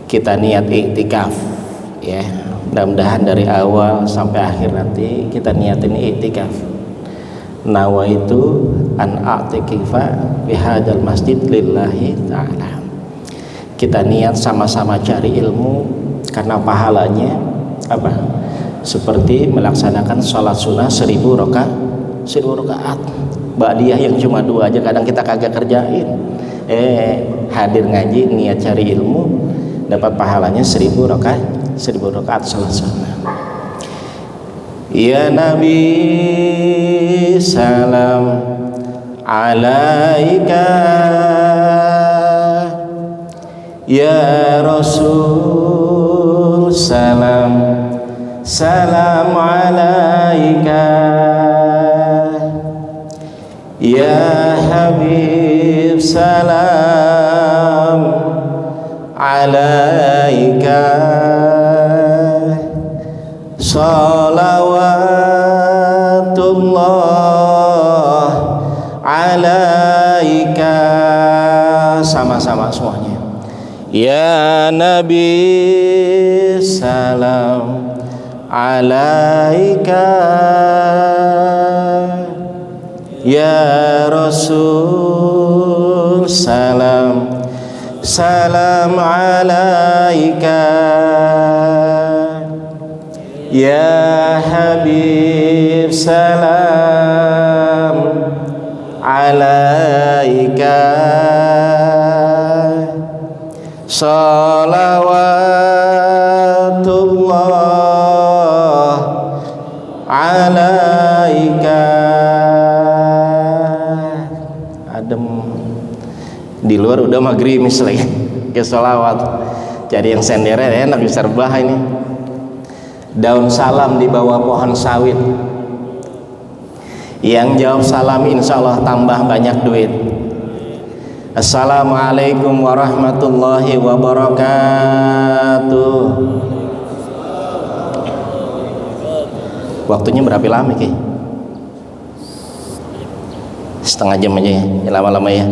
kita niat iktikaf ya. Mudah-mudahan dari awal sampai akhir nanti kita niatin iktikaf. Nawaitu an a'tikifa bihadzal masjid lillahi ta'ala. Kita niat sama-sama cari ilmu karena pahalanya apa? Seperti melaksanakan sholat sunnah 1000 rakaat. Ba'diyah yang cuma 2 aja kadang kita kagak kerjain. Hadir ngaji niat cari ilmu dapat pahalanya 1000 rakaat sholat sunnah. Ya Nabi salam alaika, ya Rasul salam alaika, ya Habib salam alaika, salawatullah alaika. Sama-sama semuanya. Ya Nabi salam alaika, ya Rasul salam alaika, ya Habib salam alaika, salawatullah alaika. Adem di luar udah magrimis lagi ke salawat. Jadi yang senderen enak bisa rebah ini. Daun salam di bawah pohon sawit. Yang jawab salam insya Allah tambah banyak duit. Assalamualaikum warahmatullahi wabarakatuh. Waktunya berapa lama Ki? Setengah jam aja ya, lama-lama ya.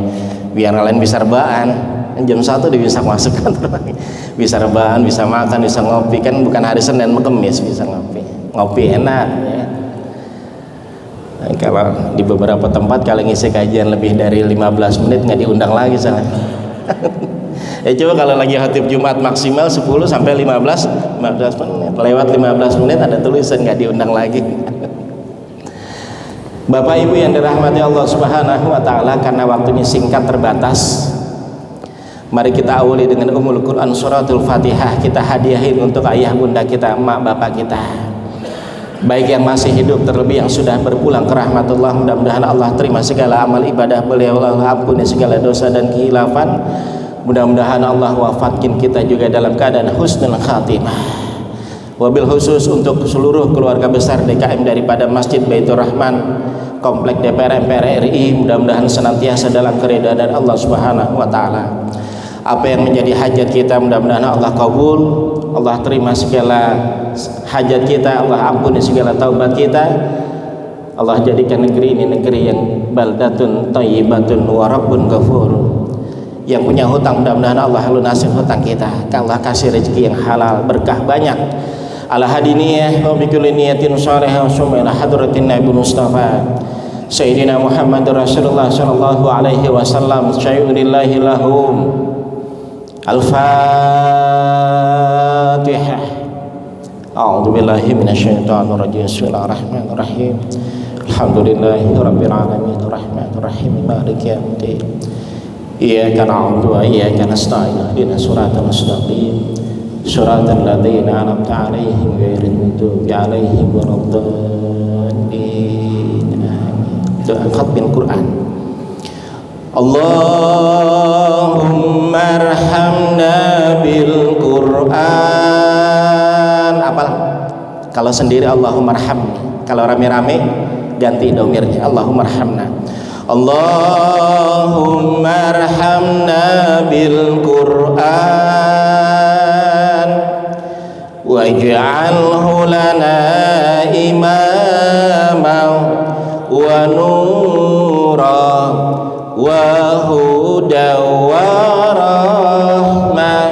Biar kalian bisa rebahan. Jam 1 dia bisa masuk kantor. Bisa rebahan, bisa makan, bisa ngopi. Kan bukan hari Senin dan Kamis bisa ngopi. Ngopi enak ya. Nah, kalau di beberapa tempat kalau ngisi kajian lebih dari 15 menit nggak diundang lagi sana. Ya coba kalau lagi khatib Jumat maksimal 10 sampai 15 menit. Lewat 15 menit ada tulisan nggak diundang lagi. Bapak Ibu yang dirahmati Allah Subhanahu wa taala, karena waktunya singkat terbatas, mari kita awali dengan Ummul Quran suratul Fatihah. Kita hadiahin untuk ayah bunda kita, emak bapak kita, baik yang masih hidup terlebih yang sudah berpulang ke rahmatullah. Mudah-mudahan Allah terima segala amal ibadah beliau, Allah ampuni segala dosa dan khilafan. Mudah-mudahan Allah wafatkan kita juga dalam keadaan husnul khatimah. Wabil khusus untuk seluruh keluarga besar DKM daripada Masjid Baitur Rahman, Komplek DPR MPR RI, mudah-mudahan senantiasa dalam keridhaan Allah Subhanahu wa taala. Apa yang menjadi hajat kita mudah-mudahan Allah kabul, Allah terima segala hajat kita, Allah ampuni segala taubat kita. Allah jadikan negeri ini negeri yang baldatun thayyibatun wa rabbun ghafur. Yang punya hutang mudah-mudahan Allah lunasin hutang kita. Allah kasih rezeki yang halal, berkah banyak. Ala hadiniyah wa bikulli niyatin shalihah wa summa hadratin Nabi Mustafa Sayyidina Muhammad Rasulullah sallallahu alaihi wasallam syai'unillahi lahum. Al-Fatihah. A'udzu billahi minasyaitonir rajim. Bismillahirrahmanirrahim. Alhamdulillahi rabbil alamin arrahmanir rahim maliki yaumiddin. Iyyaka na'budu wa iyyaka nasta'in. Ihdinas siratal mustaqim. Suratul ladzina an'amta 'alaihim ghairil maghdubi 'alaihim waladdallin. Doa khatmil Quran. Allahumma arhamna bil Quran. Apal? Kalau sendiri Allahumma arhamni. Kalau rame-rame ganti domirnya Allahumma arhamna. Allahumma arhamna bil Quran waj'alhu lana imama wa nura wa huda wa rahmah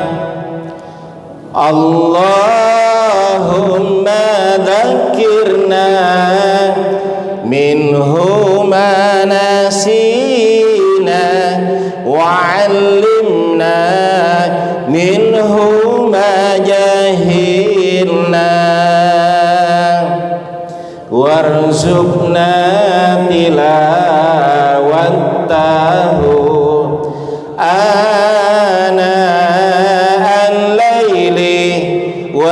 Allahumma dzakirna minhu ma nasina wa 'allimna minhu ma jahilna warzuqna tilawatahu ana al-laili wa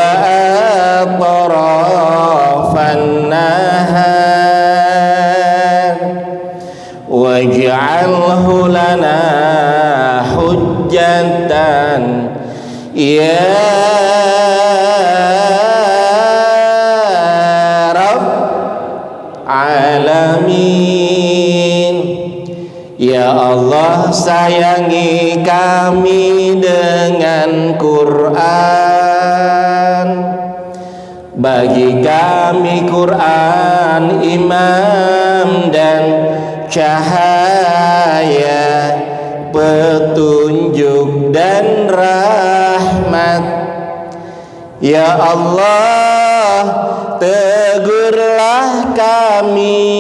atrafan nahar waj'alhu lana hujjatan ya alamin. Ya Allah, sayangi kami dengan Quran. Bagi kami Quran imam dan cahaya, petunjuk dan rahmat. Ya Allah, tegurlah kami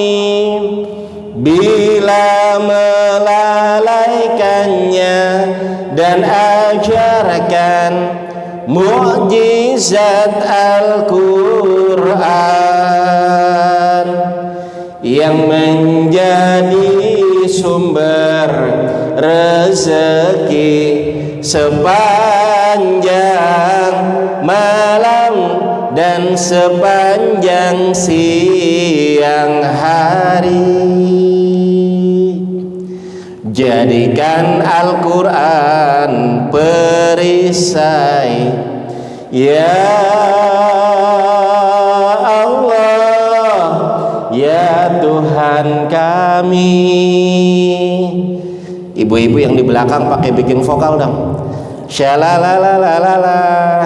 bila melalaikannya dan ajarkan mukjizat Al-Quran yang menjadi sumber rezeki sepanjang malam dan sepanjang siang hari. Jadikan Al-Quran perisai, ya Allah, ya Tuhan kami. Ibu-ibu yang di belakang pakai bikin vokal dong. Syalalalala.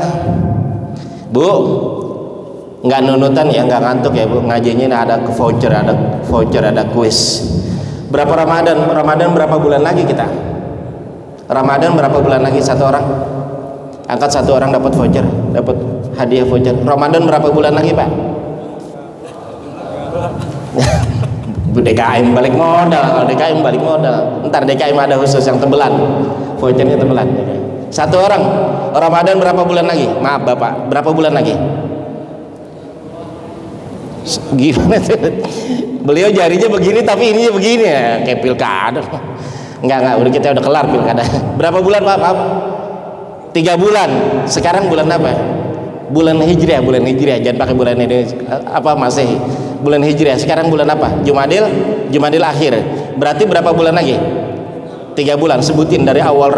Bu, nggak nunutan ya, nggak ngantuk ya Bu, ngajinya ada voucher, ada kuis. Berapa Ramadan? Ramadan berapa bulan lagi kita? Ramadan berapa bulan lagi satu orang? Angkat satu orang dapat voucher, dapat hadiah voucher. Ramadan berapa bulan lagi Pak? DKM balik modal, kalau DKM balik modal. Ntar DKM ada khusus yang tebelan, vouchernya tebelan. Satu orang, Ramadan berapa bulan lagi? Maaf Bapak, berapa bulan lagi? Gimana tuh? Beliau jarinya begini tapi ininya begini ya, kayak pilkada. Enggak, udah kita udah kelar pilkada. Berapa bulan Pak? Maaf. 3 bulan. Sekarang bulan apa? Bulan Hijriah, jangan pakai bulan ini apa Masehi. Bulan Hijriah. Sekarang bulan apa? Jumadil akhir. Berarti berapa bulan lagi? 3 bulan. Sebutin dari awal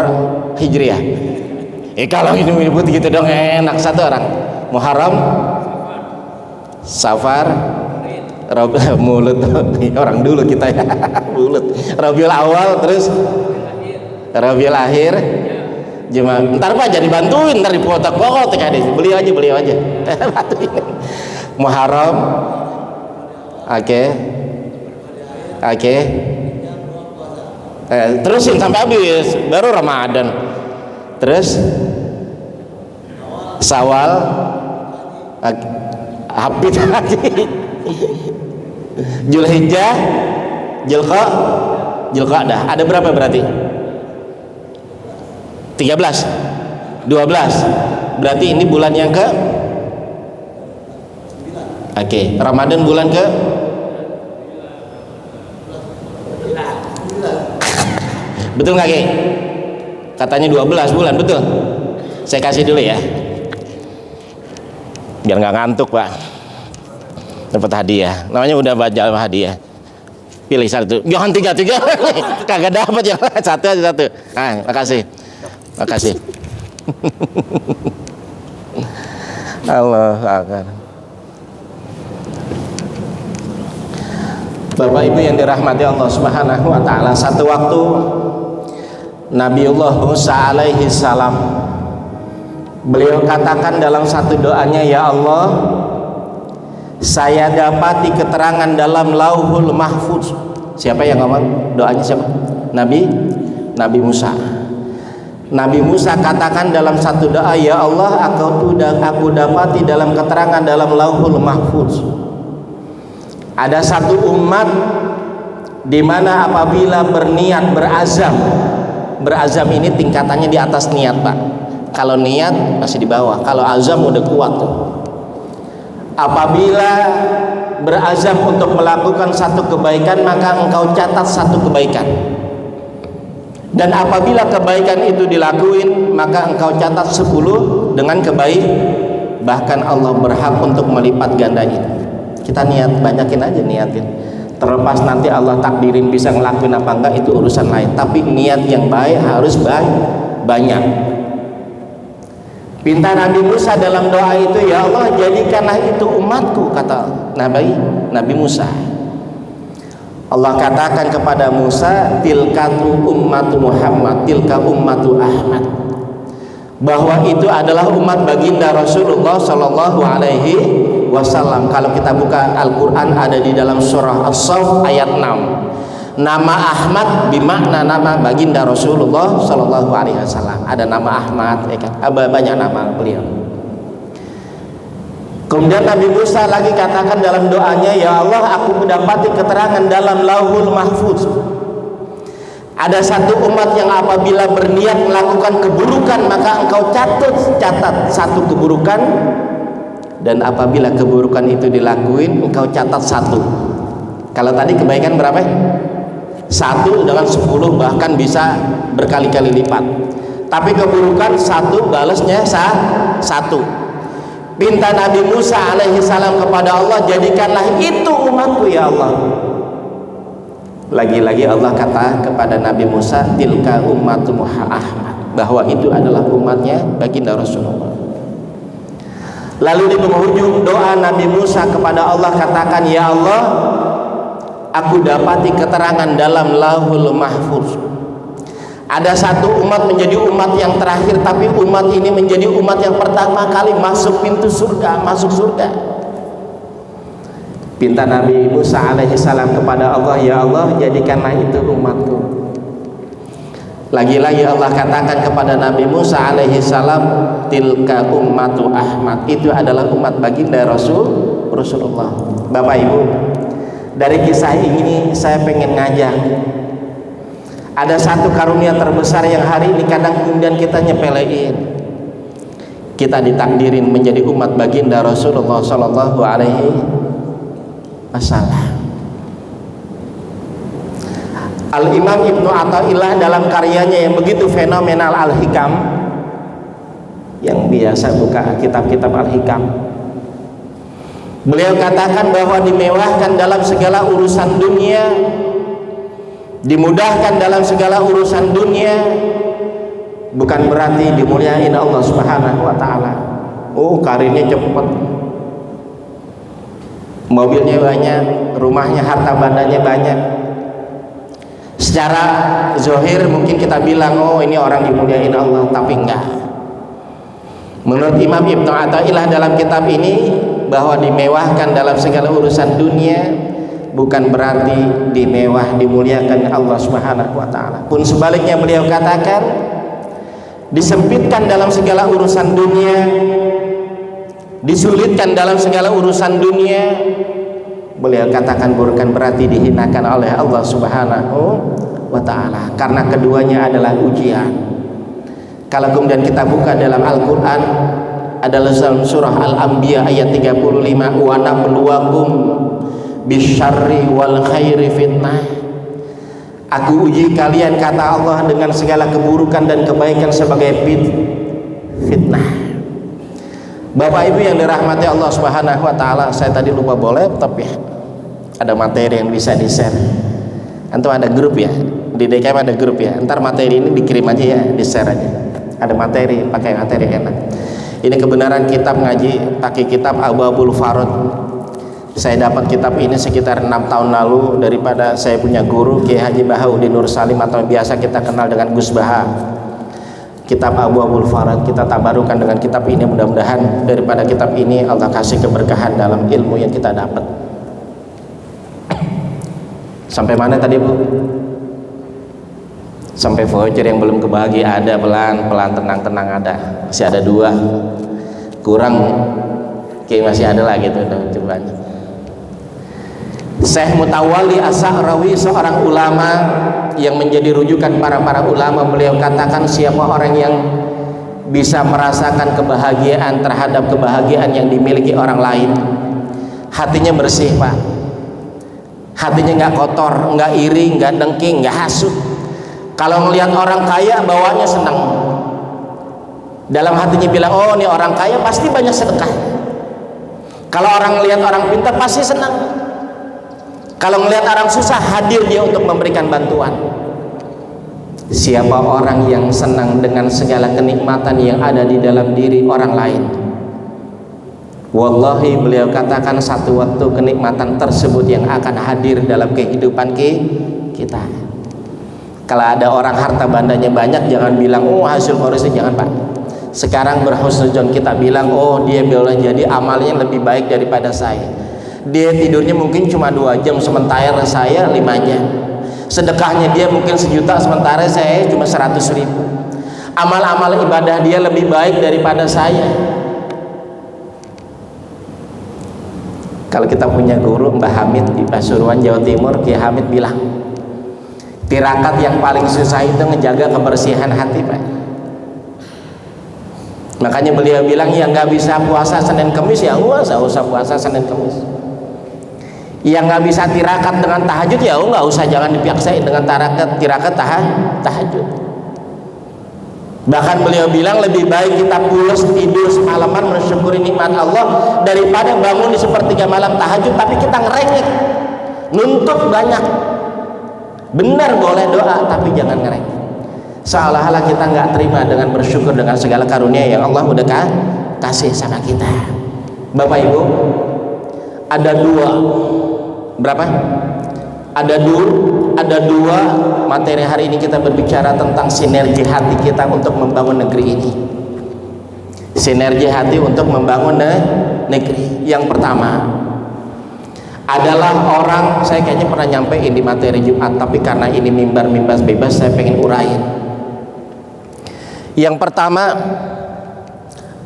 Hijriah. Kalau ini menyebut gitu dong enak. Satu orang. Muharram, Safar, mulut orang dulu kita ya. Mulut. Rabiul Awal, terus Rabiul Akhir, Jumat. Ntar Pak jadi bantuin, ntar dipotok-potok hadis. Beliau aja. Bantuin. Muharram, oke. Terusin sampai habis, baru Ramadan. Terus Syawal, habis lagi. Zulhijjah, Zulqa'dah. Ada berapa berarti? 13, 12. Berarti ini bulan yang ke? Oke, Ramadan bulan ke? Betul nggak Ki? Katanya 12 bulan, betul? Saya kasih dulu ya, biar nggak ngantuk Pak. Dapat hadiah, namanya udah baca hadiah. Pilih satu, jangan tiga. Kagak dapat ya, satu aja satu. Nah, makasih. Allah Akbar. Bapak Ibu yang dirahmati Allah Subhanahu wa taala, satu waktu Nabiullah Musa alaihi salam, beliau katakan dalam satu doanya, ya Allah, saya dapati keterangan dalam Lauhul Mahfuz. Siapa yang ngomong? Doanya siapa? Nabi Musa. Nabi Musa katakan dalam satu doa, ya Allah, aku dapati dalam keterangan dalam Lauhul Mahfuz ada satu umat di mana apabila berniat, berazam ini tingkatannya di atas niat, Pak. Kalau niat masih di bawah, kalau azam udah kuat tuh. Apabila berazam untuk melakukan satu kebaikan, maka engkau catat satu kebaikan. Dan apabila kebaikan itu dilakuin, maka engkau catat 10 dengan kebaikan. Bahkan Allah berhak untuk melipat gandanya. Kita niat, banyakin aja niatin. Terlepas nanti Allah takdirin bisa ngelakuin apa enggak, itu urusan lain. Tapi niat yang baik harus banyak. Pinta Nabi Musa dalam doa itu, ya Allah, jadikanlah itu umatku, kata Nabi Musa. Allah katakan kepada Musa, tilkatu ummatu Muhammad, tilka ummatu Ahmad, bahwa itu adalah umat baginda Rasulullah Shallallahu Alaihi Wasallam. Kalau kita buka Al-Quran, ada di dalam surah As-Saff ayat 6. Nama Ahmad bimakna nama baginda Rasulullah Shallallahu Alaihi Wasallam. Ada nama Ahmad, ya kan? Banyak nama beliau. Kemudian Nabi Musa lagi katakan dalam doanya, ya Allah, aku mendapati keterangan dalam Lauhul Mahfuz ada satu umat yang apabila berniat melakukan keburukan, maka engkau catat satu keburukan, dan apabila keburukan itu dilakuin, engkau catat 1. Kalau tadi kebaikan berapa? 1 dengan 10, bahkan bisa berkali-kali lipat. Tapi keburukan 1 balasnya 1. Pinta Nabi Musa alaihi salam kepada Allah, jadikanlah itu umatku ya Allah. Lagi-lagi Allah kata kepada Nabi Musa, tilka ummatu Ahmad, bahwa itu adalah umatnya baginda Rasulullah. Lalu di penghujung doa Nabi Musa kepada Allah katakan, ya Allah, aku dapati keterangan dalam Lauhul Mahfuz ada satu umat menjadi umat yang terakhir, tapi umat ini menjadi umat yang pertama kali masuk pintu surga, masuk surga. Pinta Nabi Musa alaihi salam kepada Allah, ya Allah, jadikanlah itu umatku. Lagi-lagi Allah katakan kepada Nabi Musa alaihi salam, tilka ummatu Ahmad, itu adalah umat baginda Rasulullah. Bapak Ibu, dari kisah ini saya pengen ngajak, ada satu karunia terbesar yang hari ini kadang kemudian kita nyepelein. Kita ditakdirin menjadi umat baginda Rasulullah Sallallahu Alaihi Wasallam. Al-Imam Ibnu Athaillah dalam karyanya yang begitu fenomenal, Al-Hikam, yang biasa buka kitab-kitab Al-Hikam, beliau katakan bahwa dimewahkan dalam segala urusan dunia, dimudahkan dalam segala urusan dunia, bukan berarti dimuliain Allah Subhanahu wa Ta'ala. Oh, karirnya cepat, mobilnya banyak, rumahnya, harta bandanya banyak. Secara zahir mungkin kita bilang, oh ini orang dimuliain Allah, tapi enggak. Menurut Imam Ibnu Athaillah dalam kitab ini, bahwa dimewahkan dalam segala urusan dunia bukan berarti dimuliakan Allah Subhanahu wa Ta'ala. Pun sebaliknya beliau katakan, disempitkan dalam segala urusan dunia, disulitkan dalam segala urusan dunia, beliau katakan bukan berarti dihinakan oleh Allah Subhanahu wa Ta'ala, karena keduanya adalah ujian. Kalau kemudian kita buka dalam Al-Quran, adalah dalam surah Al-Anbiya ayat 35, wa nabluwakum bisyarri wal khairi fitnah, aku uji kalian, kata Allah, dengan segala keburukan dan kebaikan sebagai fitnah. Bapak Ibu yang dirahmati Allah Subhanahu wa Ta'ala, saya tadi lupa boleh, tapi ada materi yang bisa di-share. Antum ada grup ya, di DKM ada grup ya, ntar materi ini dikirim aja ya, di-share aja. Ada materi, pakai materi enak. Ini kebenaran kitab ngaji, pakai kitab Abwaabul Farad. Saya dapat kitab ini sekitar 6 tahun lalu daripada saya punya guru Kiai Haji Bahaudin Nur Salim, atau biasa kita kenal dengan Gus Baha. Kitab Abwaabul Farad, kita tabarukan dengan kitab ini, mudah-mudahan daripada kitab ini Allah kasih keberkahan dalam ilmu yang kita dapat. Sampai mana tadi Bu? Sampai voucher yang belum kebagi ada, pelan-pelan, tenang-tenang ada, masih ada 2 kurang, kayak masih ada lagi tuh coba. Syekh Mutawalli As-Sa'rawi, seorang ulama yang menjadi rujukan para ulama, beliau katakan siapa orang yang bisa merasakan kebahagiaan terhadap kebahagiaan yang dimiliki orang lain, hatinya bersih Pak, hatinya nggak kotor, nggak iri, nggak dengki, nggak hasut. Kalau melihat orang kaya bawaannya senang, dalam hatinya bilang oh ini orang kaya pasti banyak sedekah. Kalau orang melihat orang pintar pasti senang. Kalau melihat orang susah hadir dia untuk memberikan bantuan. Siapa orang yang senang dengan segala kenikmatan yang ada di dalam diri orang lain, wallahi beliau katakan satu waktu kenikmatan tersebut yang akan hadir dalam kehidupan kita. Kalau ada orang harta bandanya banyak, jangan bilang oh hasil korupsi, jangan Pak. Sekarang berhusnuzon kita bilang oh dia boleh jadi amalnya lebih baik daripada saya. Dia tidurnya mungkin cuma 2 jam sementara saya 5 jam. Sedekahnya dia mungkin 1 juta sementara saya cuma 100.000. Amal-amal ibadah dia lebih baik daripada saya. Kalau kita punya guru Mbah Hamid di Pasuruan Jawa Timur, Kiai Hamid bilang tirakat yang paling susah itu ngejaga kebersihan hati Pak. Makanya beliau bilang ya nggak bisa puasa Senin Kemis ya nggak usah puasa Senin Kemis. Yang nggak bisa tirakat dengan tahajud ya nggak usah, jangan dipaksain dengan tirakat tahajud. Bahkan beliau bilang lebih baik kita pulas tidur semalaman mensyukuri nikmat Allah daripada bangun di sepertiga malam tahajud tapi kita ngerengek nuntut banyak. Benar boleh doa tapi jangan ngerengek, seolah-olah kita nggak terima dengan bersyukur dengan segala karunia yang Allah udah kasih sama kita. Bapak Ibu, ada 2 berapa? Ada dua materi hari ini. Kita berbicara tentang sinergi hati kita untuk membangun negeri ini. Sinergi hati untuk membangun negeri. Yang pertama adalah orang, saya kayaknya pernah nyampein di materi Jumat, tapi karena ini mimbar bebas saya pengen urain. Yang pertama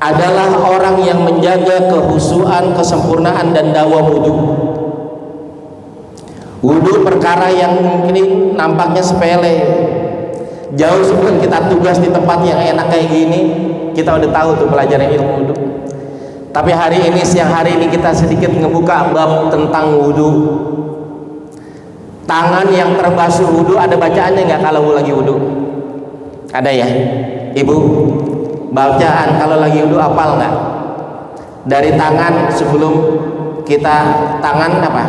adalah orang yang menjaga kehusuan, kesempurnaan dan dawa wudu. Wudu perkara yang mungkin nampaknya sepele. Jauh sebelum kita tugas di tempat yang enak kayak gini, kita udah tahu tuh pelajaran ilmu wudu. Tapi hari ini, siang hari ini kita sedikit ngebuka bab tentang wudu. Tangan yang terbasuh wudu ada bacaannya nggak kalau lagi wudu? Ada ya, Ibu? Bacaan kalau lagi wudu apal nggak? Dari tangan sebelum kita tangan apa?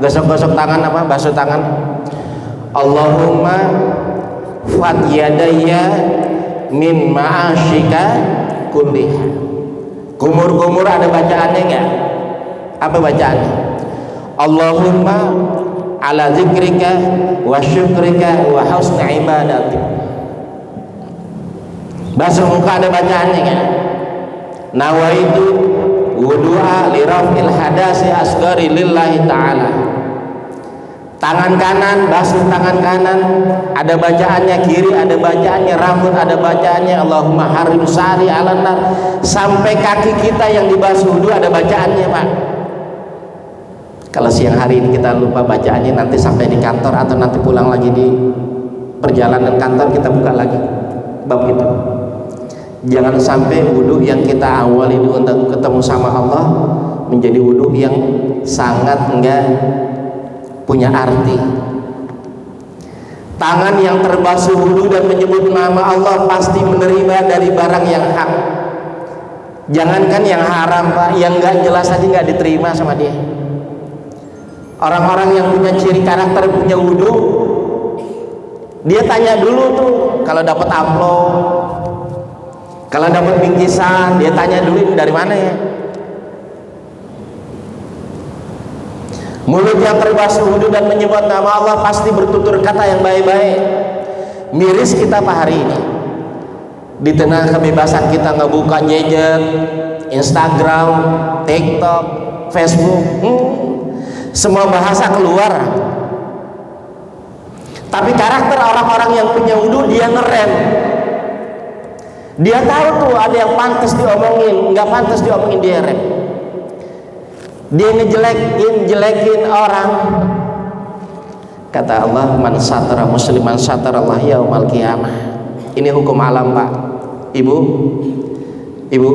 Gosok-gosok tangan apa? Basuh tangan. Allahumma fat yadayya min ma'asyika kulliha. Kumur-kumur ada bacaannya nggak? Apa bacaannya? Allahumma ala zikrika wa syukrika wa husni ibadatik. Basuh muka ada bacaannya nggak? Nawaitu wudu'a li raf'il hadasi asghari lillahi ta'ala. Tangan kanan, basuh tangan kanan, ada bacaannya. Kiri ada bacaannya, rambut ada bacaannya. Allahumma harim sari ala nar. Sampai kaki kita yang dibasuh wudu ada bacaannya Pak. Kalau siang hari ini kita lupa bacaannya, nanti sampai di kantor atau nanti pulang lagi di perjalanan kantor kita buka lagi bab itu. Jangan sampai wudu yang kita awali untuk ketemu sama Allah menjadi wudu yang sangat enggak punya arti. Tangan yang terbasuh wudu dan menyebut nama Allah pasti menerima dari barang yang hak. Jangankan yang haram Pak, yang enggak jelas aja enggak diterima sama dia. Orang-orang yang punya ciri karakter punya wudu, dia tanya dulu tuh kalau dapat amplop, kalau dapat bingkisan, dia tanya dulu ini dari mana ya. Mulut yang terbasuh wudu dan menyebut nama Allah pasti bertutur kata yang baik-baik. Miris kita Pak hari ini, di tengah kebebasan kita ngebuka gadget, Instagram, TikTok, Facebook, semua bahasa keluar. Tapi karakter orang-orang yang punya wudu, dia ngerem. Dia tahu tuh ada yang pantas diomongin, nggak pantas diomongin, dia rem. Dia ngejelekin orang. Kata Allah, man satara musliman satarallah yaumal qiyamah. Ini hukum alam, Pak. Ibu,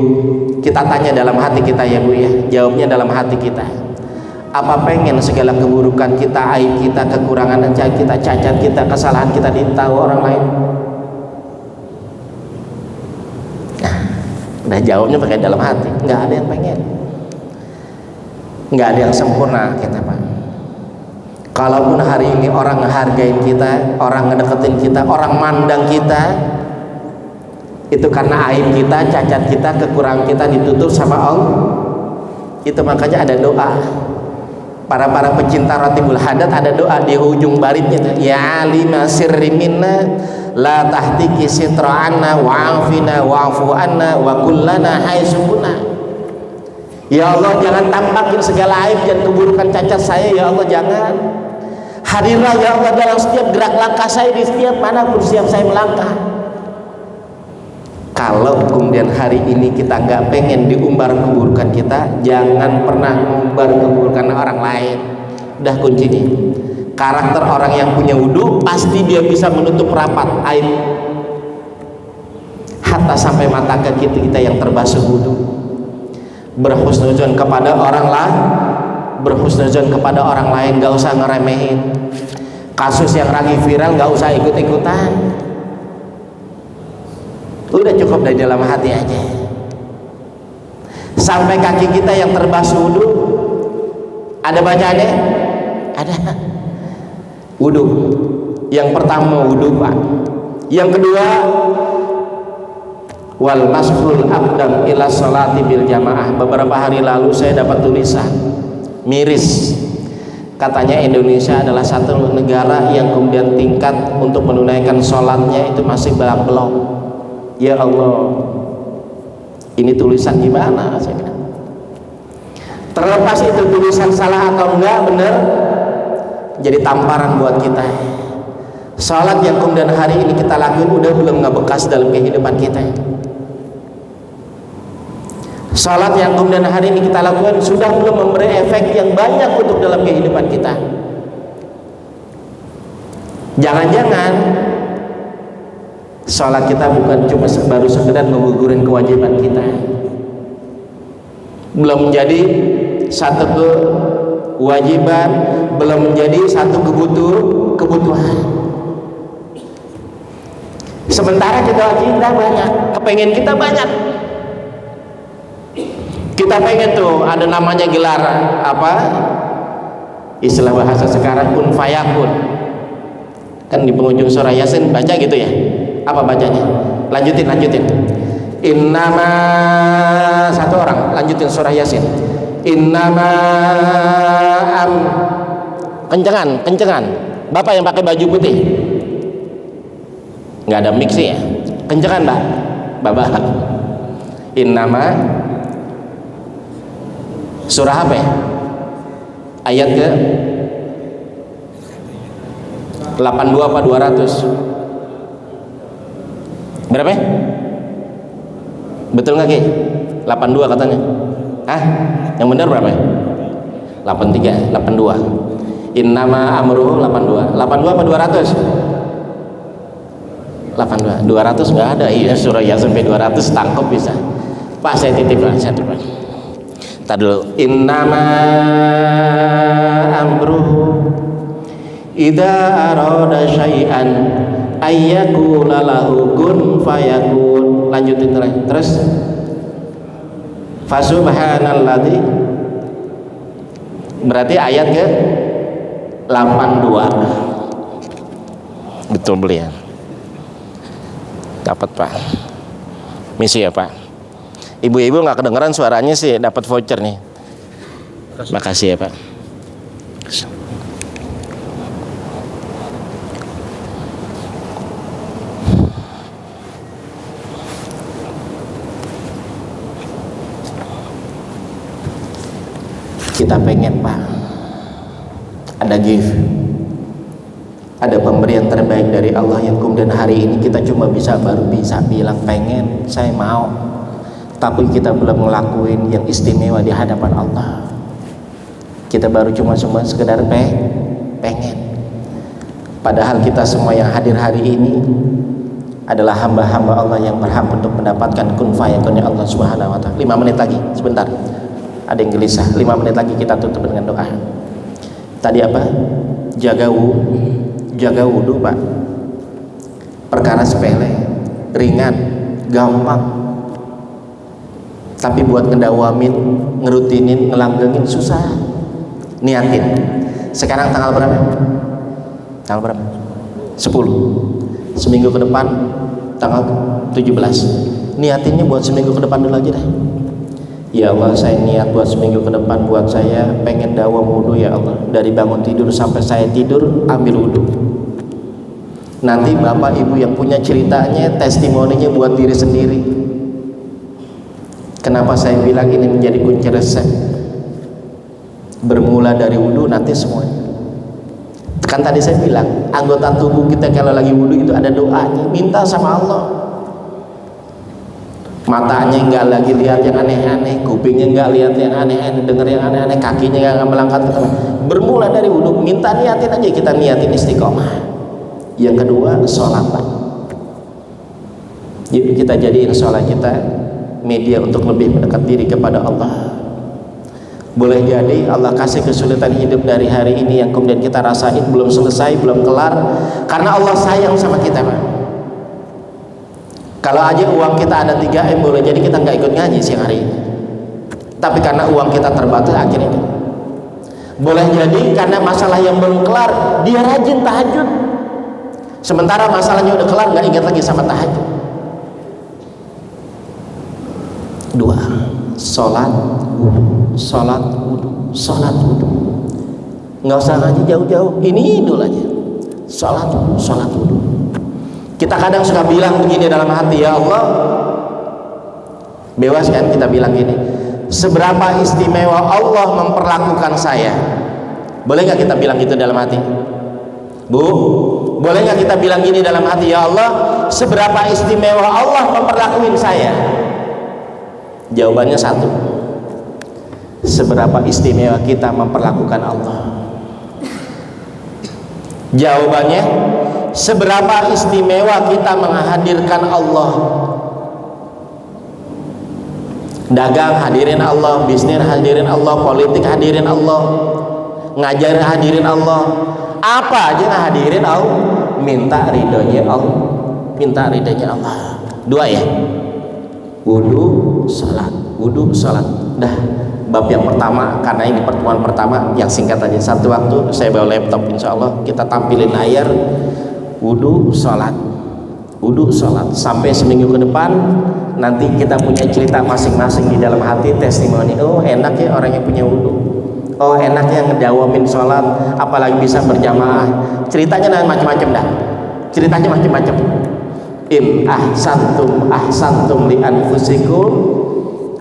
kita tanya dalam hati kita ya Bu ya. Jawabnya dalam hati kita. Apa pengen segala keburukan kita, aib kita, kekurangan kita, cacat kita, kesalahan kita ditahu orang lain? Nah, udah jawabnya pakai dalam hati. Nggak ada yang pengen. Nggak ada yang sempurna kita, Pak. Kalaupun hari ini orang ngehargain kita, orang ngedeketin kita, orang mandang kita, itu karena aib kita, cacat kita, kekurangan kita ditutup sama Allah. Itu makanya ada doa. Para pecinta Ratibul Hadat ada doa di ujung baritnya, ya lima sirri minna la tahtiki sitra'anna wa'afina wa'afu anna wa kullana haisukuna. Ya Allah, jangan tampakin segala aib dan keburukan cacat saya, ya Allah, jangan. Hadirlah ya Allah dalam setiap gerak langkah saya, di setiap manapun setiap saya melangkah. Kalau kemudian hari ini kita nggak pengen diumbar keburukan kita, jangan pernah mengumbar keburukan orang lain. Udah kuncinya. Karakter orang yang punya wudu, pasti dia bisa menutup rapat aib, hatta sampai mata kaki kita yang terbasuh wudu. Berhusnuzon kepada orang lain, berhusnuzon kepada orang lain, nggak usah ngeremehin. Kasus yang lagi viral nggak usah ikut-ikutan. Udah cukup dari dalam hati aja. Sampai kaki kita yang terbasuh wudu, ada bacaannya? Ada. Wudu. Yang pertama wudu, Pak. Yang kedua, wal masful abdam ila sholati bil jamaah. Beberapa hari lalu saya dapat tulisan miris. Katanya Indonesia adalah satu negara yang kemudian tingkat untuk menunaikan sholatnya itu masih belum. Ya Allah, ini tulisan gimana? Saya bilang. Terlepas itu tulisan salah atau enggak, benar, jadi tamparan buat kita. Salat yang kemudian hari ini kita lakukan udah belum ngebekas dalam kehidupan kita. Salat yang kemudian hari ini kita lakukan sudah belum memberi efek yang banyak untuk dalam kehidupan kita. Jangan-jangan sholat kita bukan cuma baru sekedar menggugurkan kewajiban kita, belum menjadi satu kewajiban, belum menjadi satu kebutuhan. Sementara kita banyak, kepengen kita banyak. Kita pengen tuh ada namanya gelar apa? Istilah bahasa sekarang kun fayakun. Kan di penghujung surah Yasin baca gitu ya. Apa bacanya? Lanjutin. Innama, satu orang lanjutin surah Yasin. Innama kencengan. Bapak yang pakai baju putih. Nggak ada mix ya. Kencengan, Mbak. Bapak. Innama surah apa ya? Ayat ke 82 apa 200? Berapa ya? Betul nggak Ki? 82 katanya. Yang benar berapa ya? 83, 82. Innama amruhu 82. 82 apa 200? 82. 200 nggak ada. Iya, surah Yasin sampai 200 tangkap bisa. Pak, saya titip lah, saya titip. Tadi dulu. Innama amruhu idza arada syai'an ayyakula lahu kun fayakun. Lanjutin terus. Fasubhanalladzi, berarti ayat ke 82. Betul beliau. Dapat Pak. Misi ya Pak. Ibu-ibu nggak kedengeran suaranya sih, dapat voucher nih. Makasih ya Pak. Kita pengen Pak ada gift, Ada pemberian terbaik dari Allah yang kemudian hari ini kita baru bisa bilang pengen, saya mau, tapi kita belum ngelakuin yang istimewa di hadapan Allah. Kita baru cuma sekedar pengen. Padahal kita semua yang hadir hari ini adalah hamba-hamba Allah yang berhak untuk mendapatkan kun fayakunnya Allah Subhanahu wa taala. 5 menit lagi, sebentar. Ada yang gelisah. 5 menit lagi kita tutup dengan doa. Tadi apa? Jaga wudu, Pak. Perkara sepele, ringan, gampang. Tapi buat ngedawamin, ngerutinin, ngelanggengin susah. Niatin. Sekarang tanggal berapa? Tanggal berapa? 10. Seminggu ke depan tanggal 17. Niatinnya buat seminggu ke depan dulu aja deh. Ya Allah, saya niat buat seminggu ke depan, buat saya pengen dawam wudu ya Allah. Dari bangun tidur sampai saya tidur ambil wudu. Nanti bapak ibu yang punya ceritanya, testimoninya buat diri sendiri. Kenapa saya bilang ini menjadi kunci resep? Bermula dari wudu nanti semuanya. Kan tadi saya bilang anggota tubuh kita kalau lagi wudu itu ada doanya, minta sama Allah. Matanya nggak lagi lihat yang aneh-aneh, kupingnya nggak lihat yang aneh-aneh, denger yang aneh-aneh, kakinya nggak melangkah ke tempat. Bermula dari wudu, minta niatin aja, kita niatin istiqomah. Yang kedua, sholat, Pak. Yuk kita jadiin sholat kita media untuk lebih mendekat diri kepada Allah. Boleh jadi Allah kasih kesulitan hidup dari hari ini yang kemudian kita rasain belum selesai, belum kelar, karena Allah sayang sama kita, Pak. Kalau aja uang kita ada 3M, boleh jadi kita nggak ikut ngaji siang hari ini. Tapi karena uang kita terbatas akhirnya ini. Boleh jadi karena masalah yang belum kelar, dia rajin tahajud. Sementara masalahnya udah kelar, nggak ingat lagi sama tahajud. 2. Sholat wudu. Nggak usah ngaji jauh-jauh, ini dulu aja. Sholat wudu. Kita kadang suka bilang begini dalam hati, ya Allah, bebas kan kita bilang gini, seberapa istimewa Allah memperlakukan saya. Boleh nggak kita bilang gitu dalam hati? Bu, boleh nggak kita bilang gini dalam hati, ya Allah, seberapa istimewa Allah memperlakukan saya? Jawabannya satu, seberapa istimewa kita memperlakukan Allah. Jawabannya, seberapa istimewa kita menghadirkan Allah. Dagang hadirin Allah, bisnis hadirin Allah, politik hadirin Allah, ngajar hadirin Allah, apa aja hadirin Allah. Minta ridhonya Allah, minta ridhonya Allah. 2 ya, wudu, salat. Dah, bab yang pertama, karena ini pertemuan pertama yang singkat aja, satu waktu saya bawa laptop, insya Allah kita tampilin layar. Wudu, salat, sampai seminggu ke depan nanti kita punya cerita masing-masing di dalam hati, testimoni. Oh enak ya orang yang punya wudu, oh enak ya ngedawamin salat, apalagi bisa berjamaah. Ceritanya macam-macam dah, ceritanya macam-macam. In ahsantum li anfusikum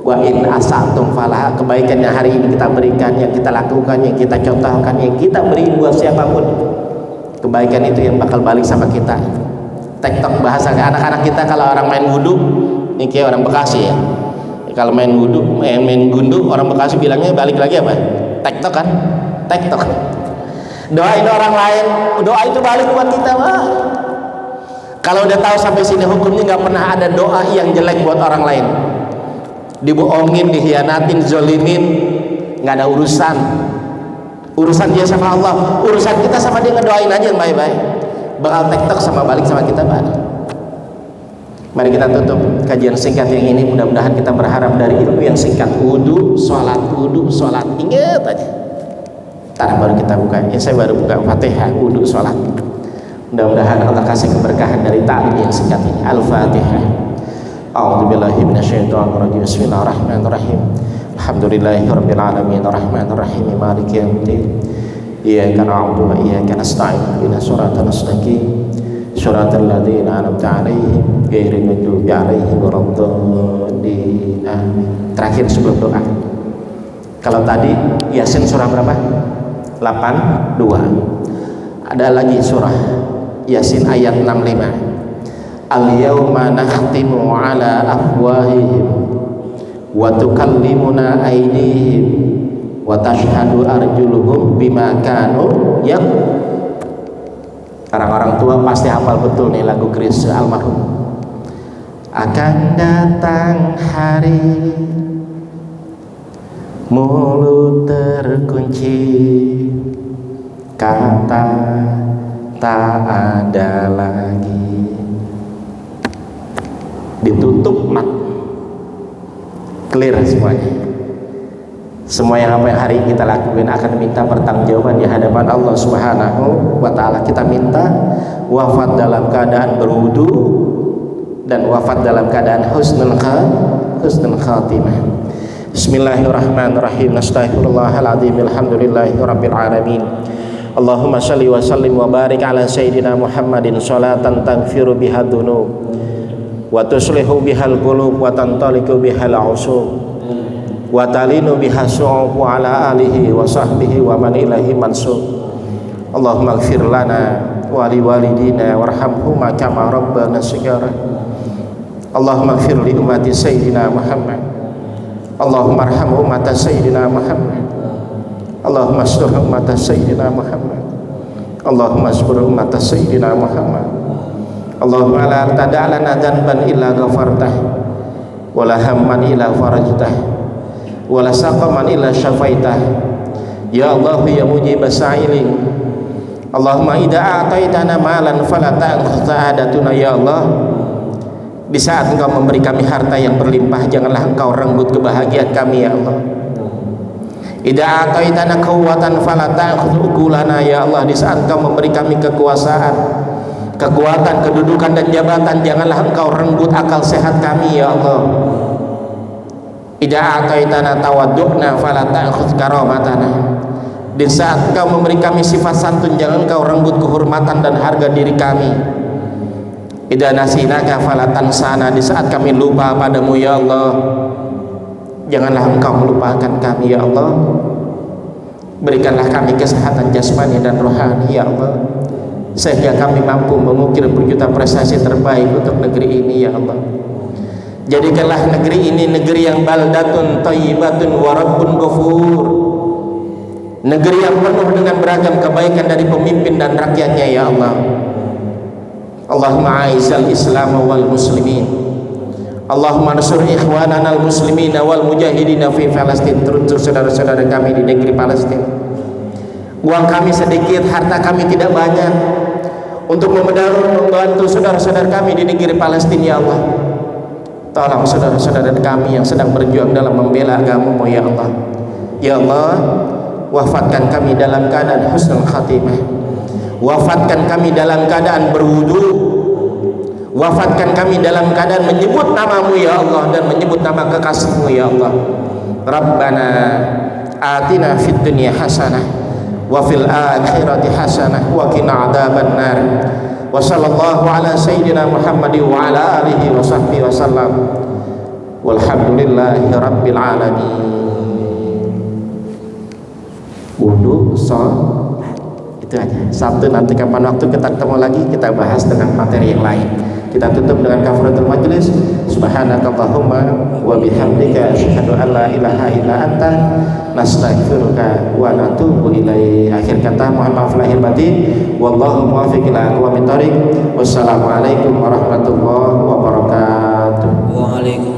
wa in asatum falah. Kebaikan yang hari ini kita berikan, yang kita lakukan, yang kita contohkan, yang kita beri buat siapapun, kebaikan itu yang bakal balik sama kita. TikTok bahasa anak-anak kita kalau orang main wudu, ini kayak orang Bekasi ya. Kalau main wudu, main gundu, orang Bekasi bilangnya balik lagi apa? TikTok kan? TikTok. Doain orang lain, doa itu balik buat kita, Pak. Kalau udah tahu sampai sini hukumnya nggak pernah ada doa yang jelek buat orang lain. Dibohongin, dikhianatin, zolimin, nggak ada urusan. Urusan dia sama Allah, urusan kita sama dia, ngedoain aja yang baik-baik. Bakal TikTok sama balik sama kita, Pak. Mari kita tutup kajian singkat yang ini. Mudah-mudahan kita berharap dari ilmu yang singkat, wudu, sholat. Ingat aja. Ntar baru kita buka. Ya saya baru buka Fatihah, wudu, sholat. Mudah-mudahan Allah kasih keberkahan dari ta'lim yang singkat ini. Al-Fatihah. A'udzubillahi minasyaitonirrajim. Bismillahirrahmanirrahim. Alhamdulillahirabbil alamin arrahmanir rahim maliki yaumiddin. Iyyaka na'budu wa iyyaka nasta'in. Ihdinas siratal mustaqim. Shiratal ladzina an'amta 'alaihim ghairil maghdubi 'alaihim waladdallin. Amin. Terakhir sebelum doa. Kalau tadi Yasin surah berapa? 82. Ada lagi surah Yasin ayat 65. Al-yawma nakhtimu ala afwahihim wa tukallimuna aydihim wa tashhadu arjuluhum bima kanu yak. Orang-orang tua pasti hafal betul nih lagu Chrisye almarhum. Akan datang hari mulut terkunci, kata tak ada lagi, ditutup mat, clear semuanya. Semua yang apa yang hari ini kita lakukan akan minta pertanggungjawaban di hadapan Allah Subhanahu wa Ta'ala. Kita minta wafat dalam keadaan berwudu dan wafat dalam keadaan husnul khatimah. Bismillahirrahmanirrahim. Astaghfirullahaladzim. Alhamdulillahirabbil alamin. Allahumma shalli wa sallim wa barik ala sayyidina Muhammadin salatan taghfiru biha dzunub wa tuslihu bihal qulub wa tantaliqu bihal usub wa talinu biha su'ub wa ala alihi wa sahbihi wa man ilahi mansub. Allahumma ighfir lana wa li walidina warhamhuma kama rabbana shighara. Allahumma ighfir li ummati sayyidina Muhammad. Allahumma arham ummata sayyidina Muhammad. Allahumma astur ummata sayyidina Muhammad. Allahumma astur ummata sayyidina Muhammad. Allahumma la tada' lana dhanban illa ghafartah wa la hamman illa farajtah wa la saqaman illa syafaitah. Ya Allah ya mujib sa'ilin. Allahumma idza a'taitana malan fala ta'khudh sa'adatuna. Ya Allah, di saat Engkau memberi kami harta yang berlimpah, janganlah Engkau renggut kebahagiaan kami. Ya Allah, idza a'taitana quwwatan fala ta'khudh uqulana. Ya Allah, di saat Engkau memberi kami kekuasaan, kekuatan, kedudukan dan jabatan, janganlah Engkau renggut akal sehat kami. Ya Allah, idza a'taitana tawaddu'na fala ta'khudh karamatana. Di saat Engkau memberi kami sifat santun, jangan Engkau renggut kehormatan dan harga diri kami. Idza nasinaka fala tansana. Di saat kami lupa padamu ya Allah, janganlah Engkau melupakan kami. Ya Allah, berikanlah kami kesehatan jasmani dan rohani ya Allah, sehingga kami mampu mengukir berjuta prestasi terbaik untuk negeri ini. Ya Allah, jadikanlah negeri ini negeri yang baldatun thayyibatun wa rabbun ghafur, negeri yang penuh dengan beragam kebaikan dari pemimpin dan rakyatnya. Ya Allah, Allahumma a'izzal Islam wal muslimin. Allahumma ansur ikhwanana al muslimin wal mujahidin fi Palestin. Teruntuk saudara-saudara kami di negeri Palestina. Uang kami sedikit, harta kami tidak banyak untuk membantu saudara-saudara kami di negeri Palestina. Ya Allah, tolong saudara-saudara kami yang sedang berjuang dalam membela agama-Mu. Ya Allah, ya Allah, wafatkan kami dalam keadaan husnul khatimah. Wafatkan kami dalam keadaan berwudu. Wafatkan kami dalam keadaan menyebut nama-Mu ya Allah dan menyebut nama kekasih-Mu ya Allah. Rabbana atina fid dunya hasanah wa fil akhirati hasanah wa qina adzabannar. Wa sallallahu ala sayyidina Muhammad wa ala alihi wa sahbihi wasallam. Walhamdulillahi rabbil alamin. Wudu, salat, itu aja. Sabtu nanti kapan waktu kita ketemu lagi, kita bahas dengan materi yang lain. Kita tutup dengan kafaratul majlis. Subhanakallahumma wa bihamdika asyhadu an la ilaha illa anta nastaghfiruka wa natubu ilaik. Akhir kata, mohon maaf lahir batin. Wallahu muwaffiq ila aqwamit thoriq. Wassalamualaikum warahmatullahi wabarakatuh. Waalaikumsalam.